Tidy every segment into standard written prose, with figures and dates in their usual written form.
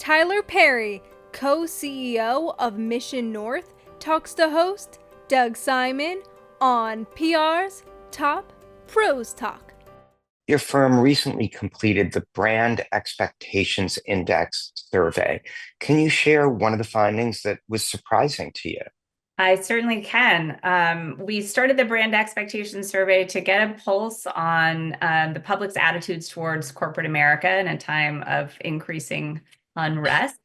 Tyler Perry, co-CEO of Mission North, talks to host Doug Simon on PR's Top Pros Talk. Your firm recently completed the Brand Expectations Index survey. Can you share one of the findings that was surprising to you? I certainly can. We started the brand expectations survey to get a pulse on the public's attitudes towards corporate America in a time of increasing unrest.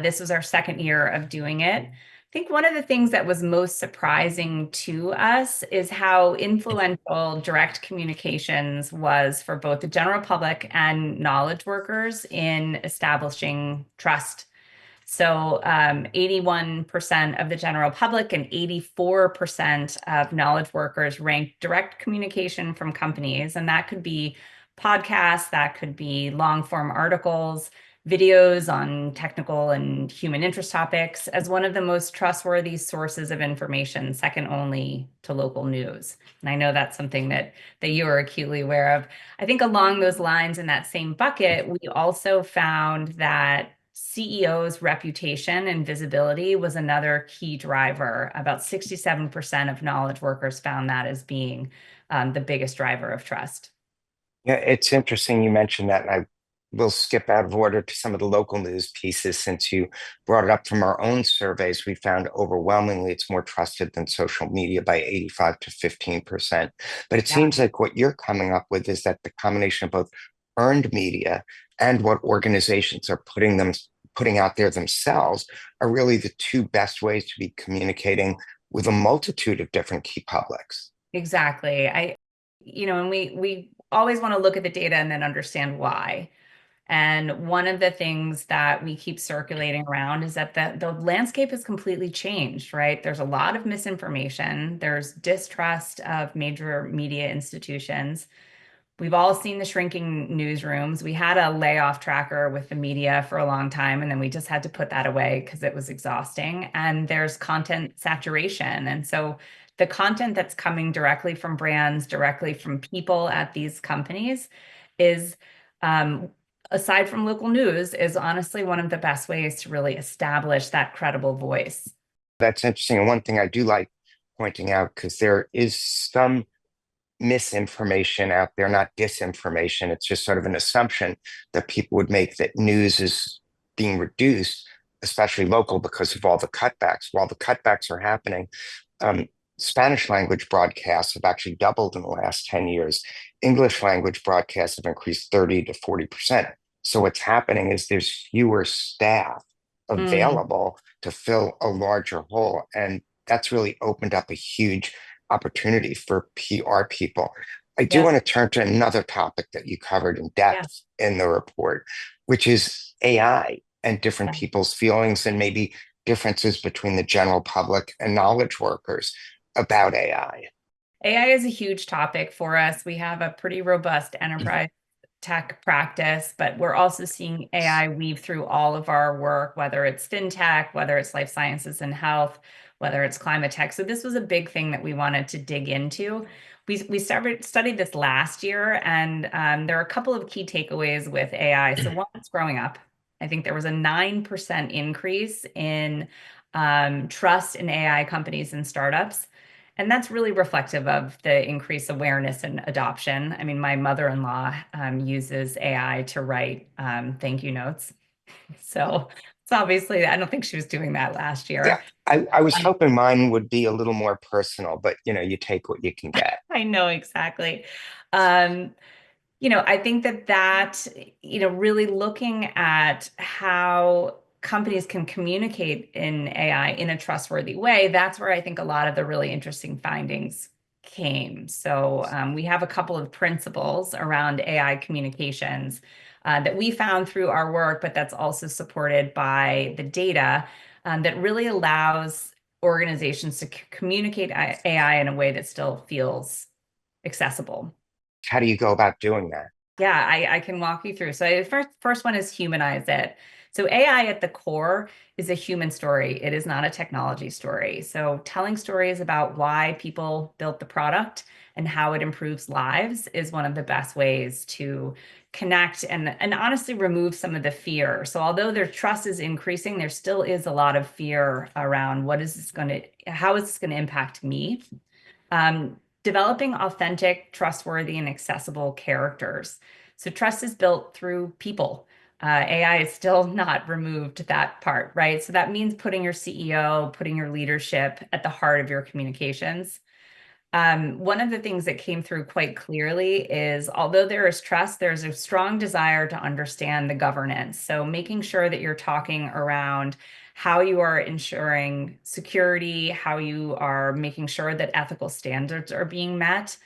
This was our second year of doing it. I think one of the things that was most surprising to us is how influential direct communications was for both the general public and knowledge workers in establishing trust. So 81% of the general public and 84% of knowledge workers ranked direct communication from companies. And that could be podcasts, that could be long form articles, videos on technical and human interest topics as one of the most trustworthy sources of information, second only to local news. And I know that's something that you are acutely aware of. I think along those lines, in that same bucket, we also found that CEO's reputation and visibility was another key driver. About 67% of knowledge workers found that as being the biggest driver of trust. Yeah, it's interesting you mentioned that, and I will skip out of order to some of the local news pieces since you brought it up. From our own surveys. We found overwhelmingly it's more trusted than social media by 85 to 15%. But it Yeah. seems like what you're coming up with is that the combination of both earned media and what organizations are putting out there themselves are really the two best ways to be communicating with a multitude of different key publics. Exactly. And we always want to look at the data and then understand why. And one of the things that we keep circulating around is that the landscape has completely changed, right? There's a lot of misinformation. There's distrust of major media institutions. We've all seen the shrinking newsrooms. We had a layoff tracker with the media for a long time, and then we just had to put that away because it was exhausting. And there's content saturation. And so the content that's coming directly from brands, directly from people at these companies is, aside from local news, is honestly one of the best ways to really establish that credible voice. That's interesting. And one thing I do like pointing out, because there is some misinformation out there, not disinformation. It's just sort of an assumption that people would make that news is being reduced, especially local, because of all the cutbacks. While the cutbacks are happening, Spanish language broadcasts have actually doubled in the last 10 years. English language broadcasts have increased 30 to 40%. So what's happening is there's fewer staff available to fill a larger hole. And that's really opened up a huge opportunity for PR people. I do Yes. want to turn to another topic that you covered in Yeah. depth in the report, which is AI and different Yeah. people's feelings and maybe differences between the general public and knowledge workers about AI. AI is a huge topic for us. We have a pretty robust enterprise tech practice, but we're also seeing AI weave through all of our work, whether it's fintech, whether it's life sciences and health, whether it's climate tech. So this was a big thing that we wanted to dig into. We studied this last year, and there are a couple of key takeaways with AI. So one, it's growing up. I think there was a 9% increase in trust in AI companies and startups. And that's really reflective of the increased awareness and adoption. I mean, my mother-in-law uses AI to write thank you notes. So it's obviously, I don't think she was doing that last Yeah, year. I was Um, hoping mine would be a little more personal, but you take what you can get. I know exactly. Um, I think that really looking at how companies can communicate in AI in a trustworthy way, that's where I think a lot of the really interesting findings came. So we have a couple of principles around AI communications that we found through our work, but that's also supported by the data that really allows organizations to communicate AI in a way that still feels accessible. How do you go about doing that? Yeah, I can walk you through. So the first one is humanize it. So AI at the core is a human story. It is not a technology story. So telling stories about why people built the product and how it improves lives is one of the best ways to connect and honestly remove some of the fear. So although their trust is increasing, there still is a lot of fear around how is this going to impact me? Developing authentic, trustworthy, and accessible characters. So trust is built through people. AI is still not removed that part, right? So that means putting your CEO, putting your leadership at the heart of your communications. One of the things that came through quite clearly is although there is trust, there's a strong desire to understand the governance. So making sure that you're talking around how you are ensuring security, how you are making sure that ethical standards are being met.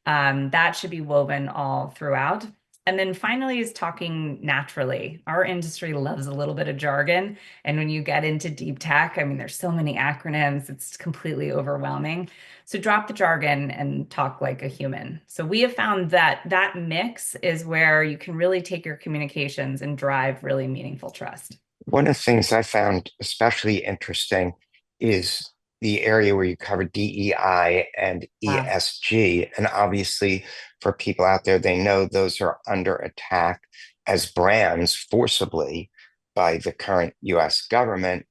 That should be woven all throughout. And then finally is talking naturally. Our industry loves a little bit of jargon. And when you get into deep tech, I mean, there's so many acronyms, it's completely overwhelming. So drop the jargon and talk like a human. So we have found that that mix is where you can really take your communications and drive really meaningful trust. One of the things I found especially interesting is the area where you cover DEI and Wow. ESG. And obviously, for people out there, they know those are under attack as brands forcibly by the current US government.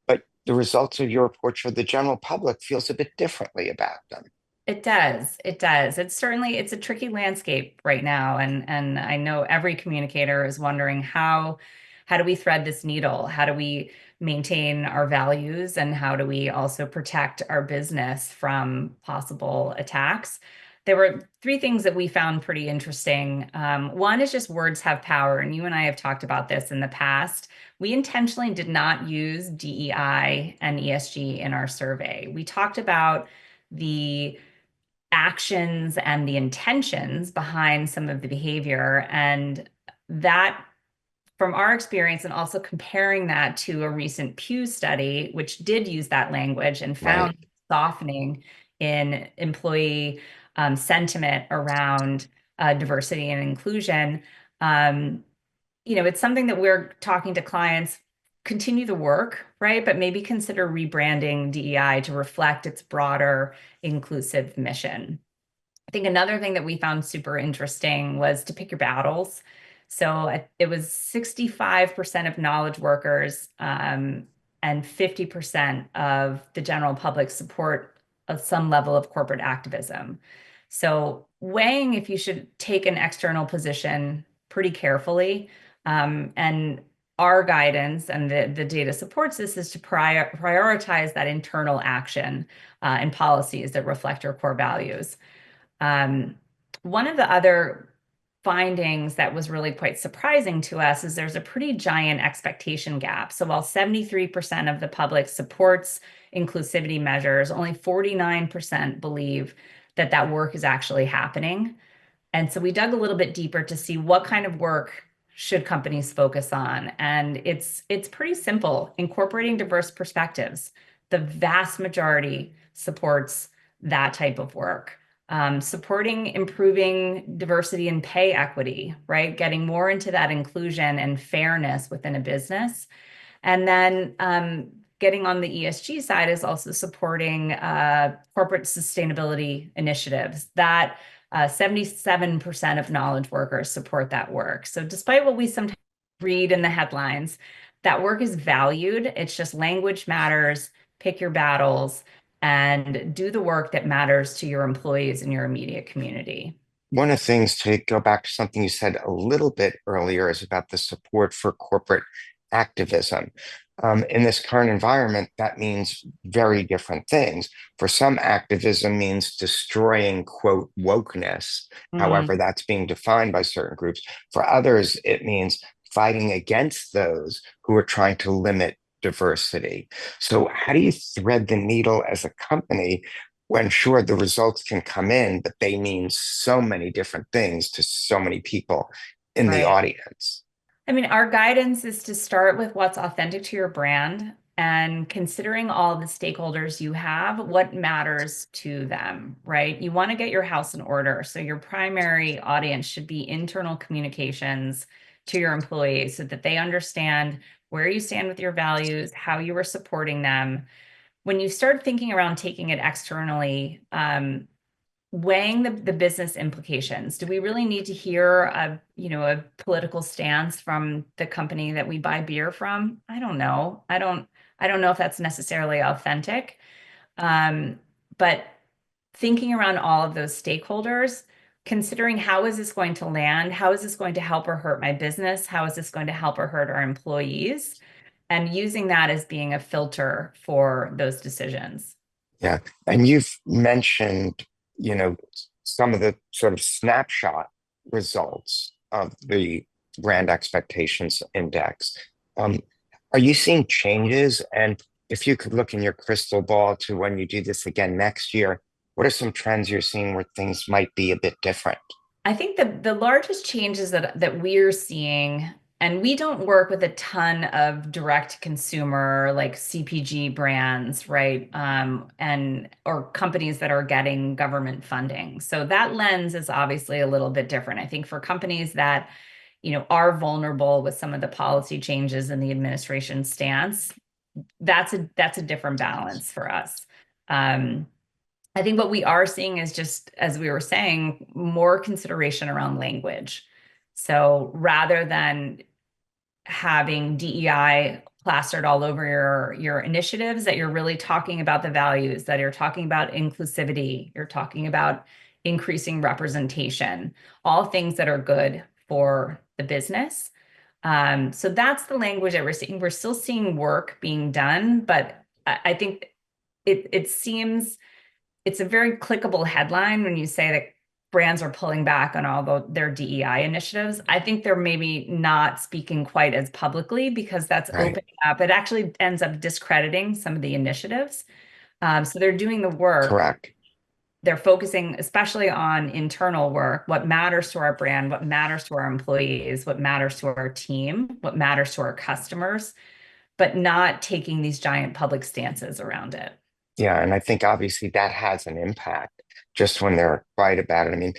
But the results of your report for the general public feels a bit differently about them. It does. It does. It's a tricky landscape right now. And I know every communicator is wondering how do we thread this needle? How do we maintain our values and how do we also protect our business from possible attacks? There were three things that we found pretty interesting. One is just words have power, and you and I have talked about this in the past. We intentionally did not use DEI and ESG in our survey. We talked about the actions and the intentions behind some of the behavior. And that, from our experience, and also comparing that to a recent Pew study, which did use that language and Right. found softening in employee sentiment around diversity and inclusion. Um, it's something that we're talking to clients, continue the work, right? But maybe consider rebranding DEI to reflect its broader inclusive mission. I think another thing that we found super interesting was to pick your battles. So it was 65% of knowledge workers and 50% of the general public support of some level of corporate activism. So weighing if you should take an external position pretty carefully. And our guidance and the data supports this is to prioritize that internal action and policies that reflect your core values. Um, One of the other findings that was really quite surprising to us is there's a pretty giant expectation gap. So while 73% of the public supports inclusivity measures, only 49% believe that that work is actually happening. And so we dug a little bit deeper to see what kind of work should companies focus on. And it's pretty simple, incorporating diverse perspectives. The vast majority supports that type of work. Supporting improving diversity and pay equity, right? Getting more into that inclusion and fairness within a business. And then getting on the ESG side is also supporting corporate sustainability initiatives. That 77% of knowledge workers support that work. So despite what we sometimes read in the headlines, that work is valued. It's just language matters, pick your battles, and do the work that matters to your employees and your immediate community. One of the things, to go back to something you said a little bit earlier, is about the support for corporate activism. In this current environment, that means very different things. For some, activism means destroying, quote, wokeness, however Mm, that's being defined by certain groups. For others, it means fighting against those who are trying to limit diversity. So, how do you thread the needle as a company when, sure, the results can come in, but they mean so many different things to so many people in the right. audience? I mean, our guidance is to start with what's authentic to your brand and considering all the stakeholders you have, what matters to them, right? You want to get your house in order. So your primary audience should be internal communications to your employees so that they understand where you stand with your values, how you are supporting them. When you start thinking around taking it externally, weighing the business implications. Do we really need to hear a political stance from the company that we buy beer from? I don't know. I don't know if that's necessarily authentic. Um, but thinking around all of those stakeholders, considering how is this going to land? How is this going to help or hurt my business? How is this going to help or hurt our employees? And using that as being a filter for those decisions. Yeah. And you've mentioned, you know, some of the sort of snapshot results of the brand expectations index. Um, are you seeing changes? And if you could look in your crystal ball to when you do this again next year, what are some trends you're seeing where things might be a bit different? I think the largest changes that we're seeing, and we don't work with a ton of direct consumer like CPG brands, right? And or companies that are getting government funding. So that lens is obviously a little bit different. I think for companies that, are vulnerable with some of the policy changes in the administration stance, that's a different balance for us. Um, I think what we are seeing is just, as we were saying, more consideration around language. So rather than having DEI plastered all over your initiatives, that you're really talking about the values, that you're talking about inclusivity, you're talking about increasing representation, all things that are good for the business. So that's the language that we're seeing. We're still seeing work being done, but I think it seems it's a very clickable headline when you say that brands are pulling back on their DEI initiatives. I think they're maybe not speaking quite as publicly because that's Right. opening up. It actually ends up discrediting some of the initiatives. So they're doing the work. Correct. They're focusing especially on internal work, what matters to our brand, what matters to our employees, what matters to our team, what matters to our customers, but not taking these giant public stances around it. Yeah. And I think obviously that has an impact just when they're quiet about it. I mean,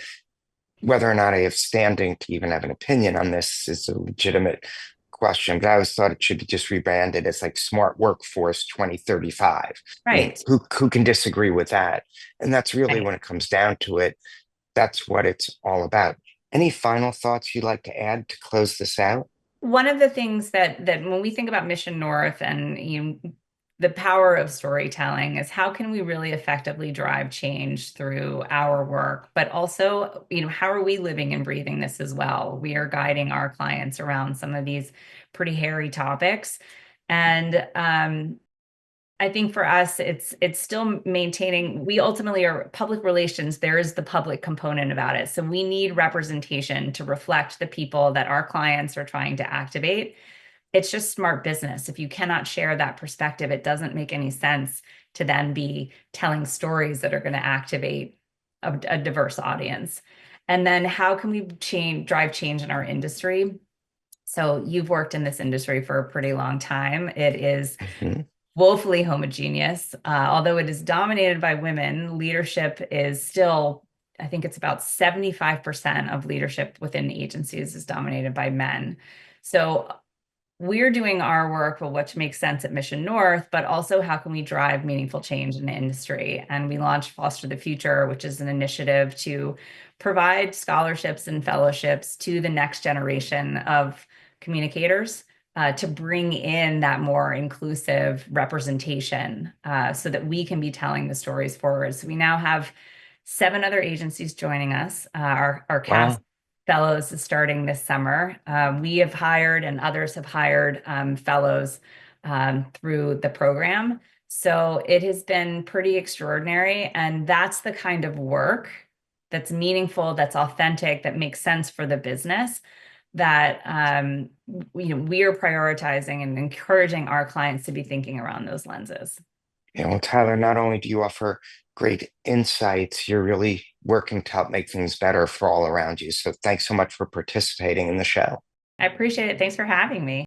whether or not I have standing to even have an opinion on this is a legitimate question, but I always thought it should be just rebranded as like Smart Workforce 2035. I mean, Right. who can disagree with that? And that's really Right. when it comes down to it, that's what it's all about. Any final thoughts you'd like to add to close this out? One of the things that when we think about Mission North and the power of storytelling is how can we really effectively drive change through our work, but also, how are we living and breathing this as well? We are guiding our clients around some of these pretty hairy topics. And I think for us, it's still maintaining. We ultimately are public relations. There is the public component about it. So we need representation to reflect the people that our clients are trying to activate. It's just smart business. If you cannot share that perspective, it doesn't make any sense to then be telling stories that are going to activate a diverse audience. And then how can we drive change in our industry? So you've worked in this industry for a pretty long time. It is Mhm. woefully homogeneous. Although it is dominated by women, leadership is still, I think it's about 75% of leadership within agencies is dominated by men. So we're doing our work for what makes sense at Mission North, but also how can we drive meaningful change in the industry? And we launched Foster the Future, which is an initiative to provide scholarships and fellowships to the next generation of communicators to bring in that more inclusive representation so that we can be telling the stories forward. So we now have 7 other agencies joining us. Our cast Wow. fellows is starting this summer. We have hired and others have hired fellows through the program. So it has been pretty extraordinary. And that's the kind of work that's meaningful, that's authentic, that makes sense for the business that we are prioritizing and encouraging our clients to be thinking around those lenses. Yeah, well, Tyler, not only do you offer great insights, you're really working to help make things better for all around you. So thanks so much for participating in the show. I appreciate it. Thanks for having me.